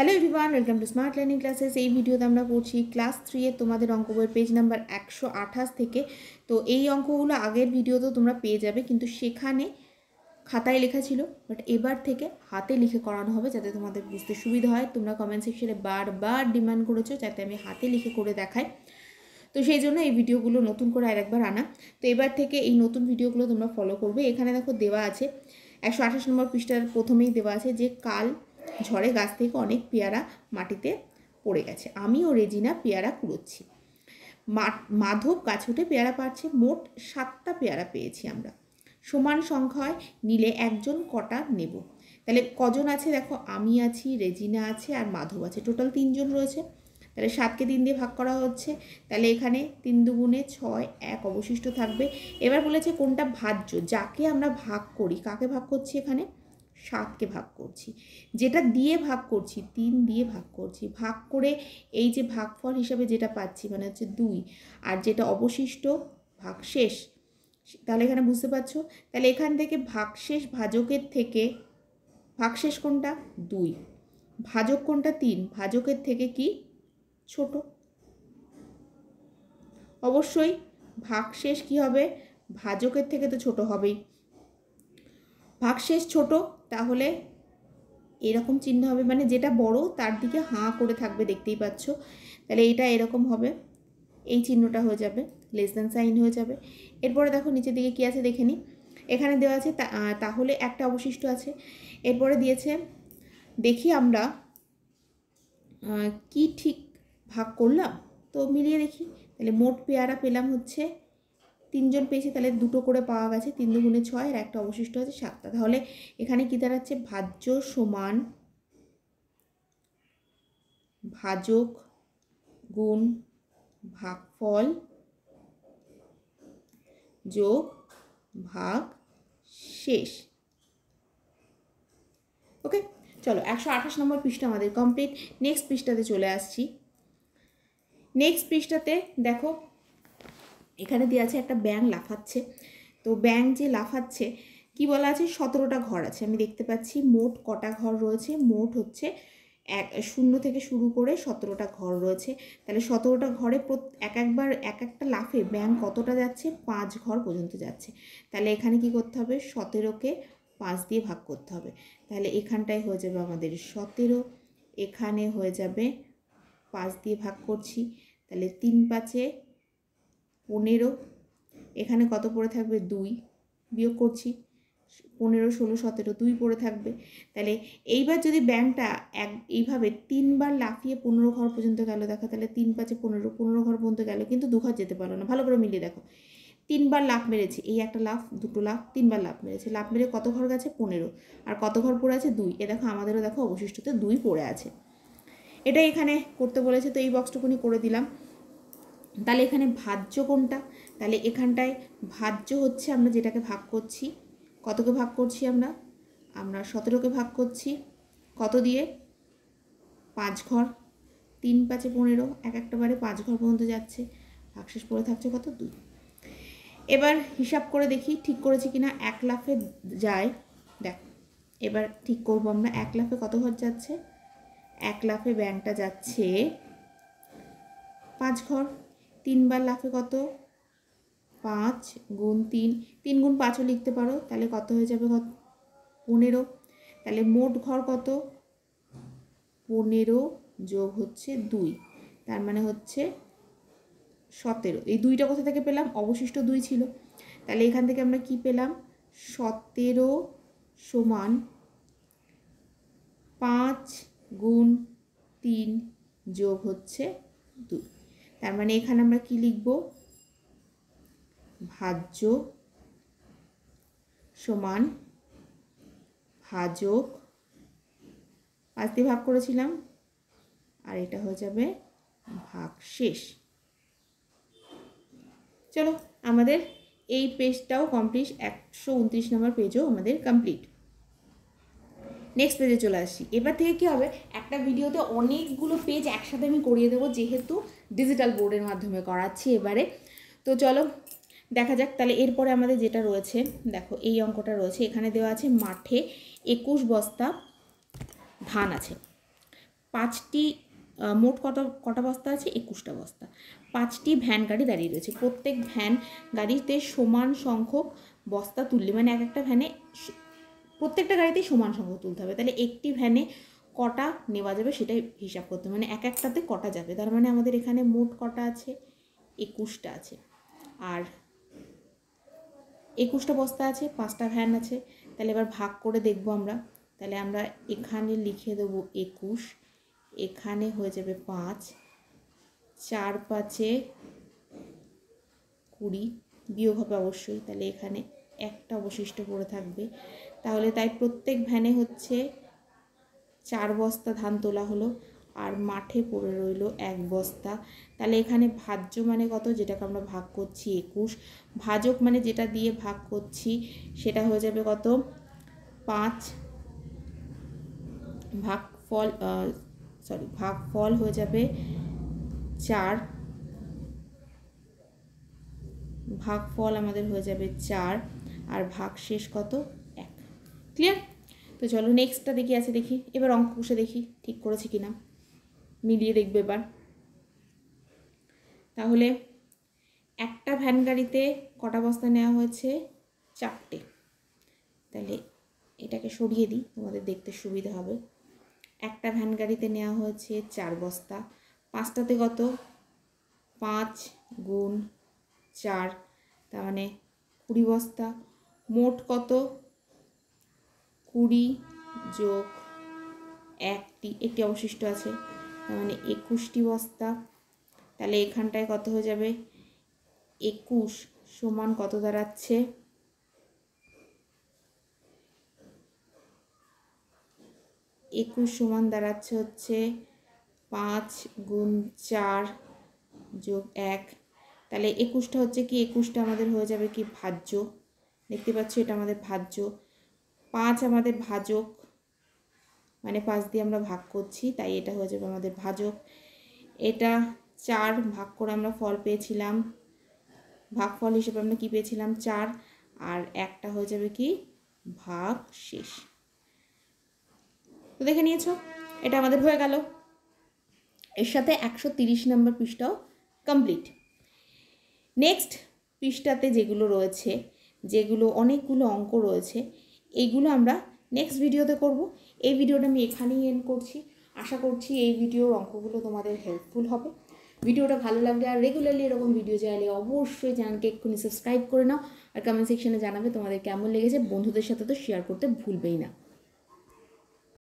Hello everyone, welcome to smart learning classes. এই ভিডিওতে আমরা পড়ছি ক্লাস 3 এর তোমাদের অঙ্ক বইয়ের পেজ নাম্বার 128 থেকে। তো এই অঙ্কগুলো আগের ভিডিওতেও তোমরা পেয়ে যাবে, কিন্তু সেখানে খাতায় লেখা ছিল, বাট এবার থেকে হাতে লিখে করানো হবে যাতে তোমাদের বুঝতে সুবিধা হয়। তোমরা কমেন্ট সেকশনে বারবার ডিমান্ড করেছো যাতে আমি হাতে লিখে করে দেখাই, তো সেই জন্য এই ভিডিওগুলো নতুন করে আরেকবার আনা। তো এবার থেকে এই নতুন ভিডিওগুলো তোমরা ফলো করবে। এখানে দেখো দেওয়া আছে 128 নম্বর পৃষ্ঠার প্রথমেই দেওয়া আছে যে কাল ঝড়ে গাছ থেকে অনেক পেয়ারা মাটিতে পড়ে গেছে, আমি ও রেজিনা পেয়ারা কুড়োচ্ছি। মাধব গাছ উঠে পেয়ারা পাচ্ছে, মোট 7টা পেয়ারা পেয়েছি আমরা। সমান সংখ্যায় নিলে একজন কটা নেব। তাহলে কজন আছে দেখো, আমি আছি, রেজিনা আছে আর মাধব আছে, টোটাল 3 জন রয়েছে। তাহলে 7কে 3 দিয়ে ভাগ করা হচ্ছে, তাহলে এখানে 3 দুগুণে 6, 1 অবশিষ্ট থাকবে। এবার বলেছে কোনটা ভাজ্য, যাকে আমরা ভাগ করি। কাকে ভাগ করছি এখানে? 7কে ভাগ করছি। যেটা দিয়ে ভাগ করছি 3 দিয়ে ভাগ করছি, ভাগ করে এই যে ভাগফল হিসাবে যেটা পাচ্ছি মানে হচ্ছে 2, আর যেটা অবশিষ্ট ভাগশেষ, তাহলে এখানে বুঝতে পারছো। তাহলে এখান থেকে ভাগশেষ ভাজকের থেকে ভাগশেষ কোনটা? 2, ভাজক কোনটা? 3, ভাজকের থেকে কি ছোট? অবশ্যই ভাগশেষ কি হবে? ভাজকের থেকে তো ছোট হবেই। ভাগশেষ ছোট, তাহলে এরকম চিহ্ন হবে, মানে যেটা বড় তার দিকে হাঁ করে থাকবে, দেখতেই পাচ্ছ। তাহলে এইটা এরকম হবে, এই চিহ্নটা হয়ে যাবে, লেস দ্যান সাইন হয়ে যাবে। এরপরে দেখো নিচের দিকে কি আছে দেখে নিই। এখানে দেওয়া আছে তাহলে একটা অবশিষ্ট আছে। এরপরে দিয়েছে দেখি আমরা কি ঠিক ভাগ করলাম, তো মিলিয়ে দেখি। তাহলে মোট পেয়ারা পেলাম হচ্ছে 3 জন পেয়েছি, তাহলে 2টো করে পাওয়া গেছে, 3 দুগুণে 6 আর একটা অবশিষ্ট আছে 7টা। তাহলে এখানে কি দাঁড়াচ্ছে? ভাজ্য সমান ভাজক গুণ ভাগফল যোগ ভাগ শেষ। ওকে, চলো 128 নম্বর পৃষ্ঠা আমাদের কমপ্লিট। নেক্সট পৃষ্ঠাতে চলে আসছি। নেক্সট পৃষ্ঠাতে দেখো এখানে দেওয়া আছে একটা ব্যাঙ লাফাচ্ছে। তো ব্যাঙ যে লাফাচ্ছে, কি বলা আছে? 17টা ঘর আছে আমি দেখতে পাচ্ছি। মোট কটা ঘর রয়েছে? মোট হচ্ছে 0 থেকে শুরু করে 17টা ঘর রয়েছে। তাহলে 17টা ঘরে একবার একটা লাফে ব্যাঙ কতটা যাচ্ছে? 5 ঘর পর্যন্ত যাচ্ছে। তাহলে এখানে কি করতে হবে? 17কে 5 দিয়ে ভাগ করতে হবে। তাহলে এখানটায় হয়ে যাবে আমাদের 17, এখানে হয়ে যাবে 5 দিয়ে ভাগ করছি, তাহলে 3 5-এ 15, এখানে কত পড়ে থাকবে? 2, বিয়োগ করছি 15 16 17, 2 পড়ে থাকবে। তাহলে এইবার যদি ব্যাঙটা এইভাবে 3 বার লাফিয়ে 15 ঘর পর্যন্ত গেল, দেখো তাহলে 3 5-এ 15, 15 ঘর পর্যন্ত গেল, কিন্তু 2 ঘর যেতে পারলো না। ভালো করে মিলিয়ে দেখো, 3 বার লাফ মেরেছে, এই একটা লাফ, 2টো লাফ, 3 বার লাফ মেরেছে। লাফ মেরে কত ঘর গেছে? 15, আর কত ঘর পড়ে আছে? 2। এ দেখো আমাদেরও দেখো অবশিষ্টতে 2 পড়ে আছে। এটাই এখানে করতে বলেছে, তো এই বক্সটুকুনি করে দিলাম। তাহলে এখানে ভাজ্য কোনটা? তাহলে এখানটায় ভাজ্য হচ্ছে আমরা যেটাকে ভাগ করছি, কতকে ভাগ করছি আমরা? 17কে ভাগ করছি কত দিয়ে? 5 ঘর। 3 5-এ 15, একটা বারে 5 ঘর পর্যন্ত যাচ্ছে, ভাগশেষ পড়ে থাকছে কত? 2। এবার হিসাব করে দেখি ঠিক করেছি কিনা। 1 লাফে যায়, দেখ এবার ঠিক করবো আমরা। 1 লাফে কত ঘর যাচ্ছে? 1 লাফে ব্যাঙটা যাচ্ছে 5 ঘর। 3 বার লাফে কত? 5 গুণ 3, 3 গুণ 5ও লিখতে পারো, তাহলে কত হয়ে যাবে? কত? 15। তাহলে মোট ঘর কত? 15 যোগ হচ্ছে 2, তার মানে হচ্ছে 17। এই 2টা কোথা থেকে পেলাম? অবশিষ্ট 2 ছিল, তাহলে এখান থেকে আমরা কি পেলাম? 17 সমান 5 গুণ 3 যোগ হচ্ছে 2, তার মানে এখানে আমরা কি লিখব? ভাজ্য সমান ভাজক, 5 দিয়ে ভাগ করেছিলাম, আর এটা হয়ে যাবে ভাগশেষ। চলো আমাদের এই পেজটাও কমপ্লিট, 129 নম্বর পেজও আমাদের কমপ্লিট। নেক্সট পেজে চলে আসছি। এবার থেকে কী হবে, একটা ভিডিওতে অনেকগুলো পেজ একসাথে আমি করিয়ে দেবো, যেহেতু ডিজিটাল বোর্ডের মাধ্যমে করাচ্ছি এবারে। তো চলো দেখা যাক। তাহলে এরপরে আমাদের যেটা রয়েছে, দেখো এই অঙ্কটা রয়েছে, এখানে দেওয়া আছে মাঠে 21 বস্তা ধান আছে, 5টি মোট কটা বস্তা আছে? 21টা বস্তা। 5টি ভ্যান গাড়ি দাঁড়িয়ে রয়েছে, প্রত্যেক ভ্যান গাড়িতে সমান সংখ্যক বস্তা তুললে, মানে এক একটা ভ্যানে প্রত্যেকটা গাড়িতেই সমান সংখ্যক তুলতে হবে। তাহলে একটি ভ্যানে কটা নেওয়া যাবে সেটাই হিসাব করতে হবে, মানে এক একটাতে কটা যাবে। তার মানে আমাদের এখানে মোট কটা আছে? 21টা আছে। আর 21টা বস্তা আছে, 5টা ভ্যান আছে। তাহলে এবার ভাগ করে দেখব আমরা। তাহলে আমরা এখানে লিখে দেবো 21, এখানে হয়ে যাবে 5, 4 5 20, বিয়োগ হবে অবশ্যই। তাহলে এখানে একটা অবশিষ্ট পড়ে থাকবে। তাহলে তাই প্রত্যেক ভ্যানে হচ্ছে 4 বস্তা ধান তোলা হলো, আর মাঠে পড়ে রইল 1 বস্তা। তাহলে এখানে ভাজ্য মানে কত? যেটাকে আমরা ভাগ করছি 21, ভাজক মানে যেটা দিয়ে ভাগ করছি সেটা হয়ে যাবে কত? 5। ভাগফল হয়ে যাবে 4, ভাগফল আমাদের হয়ে যাবে 4, আর ভাগশেষ কত? 1। ক্লিয়ার? তো চলো নেক্সটটা দেখি আছে, দেখি এবার অঙ্ক কষে দেখি ঠিক করেছি কিনা, মিলিয়ে দেখবে এবার। তাহলে একটা ভ্যান গাড়িতে কটা বস্তা নেওয়া হয়েছে? 4টে। তাহলে এটাকে সরিয়ে দিই, তোমাদের দেখতে সুবিধা হবে। একটা ভ্যান গাড়িতে নেওয়া হয়েছে 4 বস্তা, 5টাতে কত? 5 গুণ 4, তার মানে 20 বস্তা। মোট কত? 20 যোগ 1টি অবশিষ্ট আছে, তার মানে 21টি বস্তা। তাহলে এখানটায় কত হয়ে যাবে? 21 সমান কত দাঁড়াচ্ছে? 21 সমান দাঁড়াচ্ছে হচ্ছে 5 গুণ 4 যোগ 1। তাহলে 21টা হচ্ছে কি? 21টা আমাদের হয়ে যাবে কি? ভাজ্য। দেখতে পাচ্ছ এটা আমাদের ভাজ্য। 5 আমাদের ভাজক, মানে 5 দিয়ে আমরা ভাগ করছি, তাই এটা হয়ে যাবে আমাদের ভাজক। এটা 4 ভাগ করে আমরা ফল পেয়েছিলাম, ভাগফল হিসেবে আমরা কি পেয়েছিলাম? 4, আর একটা হয়ে যাবে কি? ভাগ শেষ। তো দেখে নিয়েছো, এটা আমাদের হয়ে গেল। এর সাথে 130 নম্বর পৃষ্ঠাও কমপ্লিট। নেক্সট পৃষ্ঠাতে যেগুলো রয়েছে, যেগুলো অনেকগুলো অঙ্ক রয়েছে, এইগুলো আমরা নেক্সট ভিডিওতে করব। এই ভিডিওটা আমি এখানেই এন্ড করছি। আশা করছি এই ভিডিওর অঙ্কগুলো তোমাদের হেল্পফুল হবে। ভিডিওটা ভালো লাগলে আর রেগুলারলি এরকম ভিডিও চাইলে অবশ্যই চ্যানেলকে এক্ষুনি সাবস্ক্রাইব করে নাও, আর কমেন্ট সেকশনে জানাবে তোমাদের কেমন লেগেছে। বন্ধুদের সাথে তো শেয়ার করতে ভুলবেই না।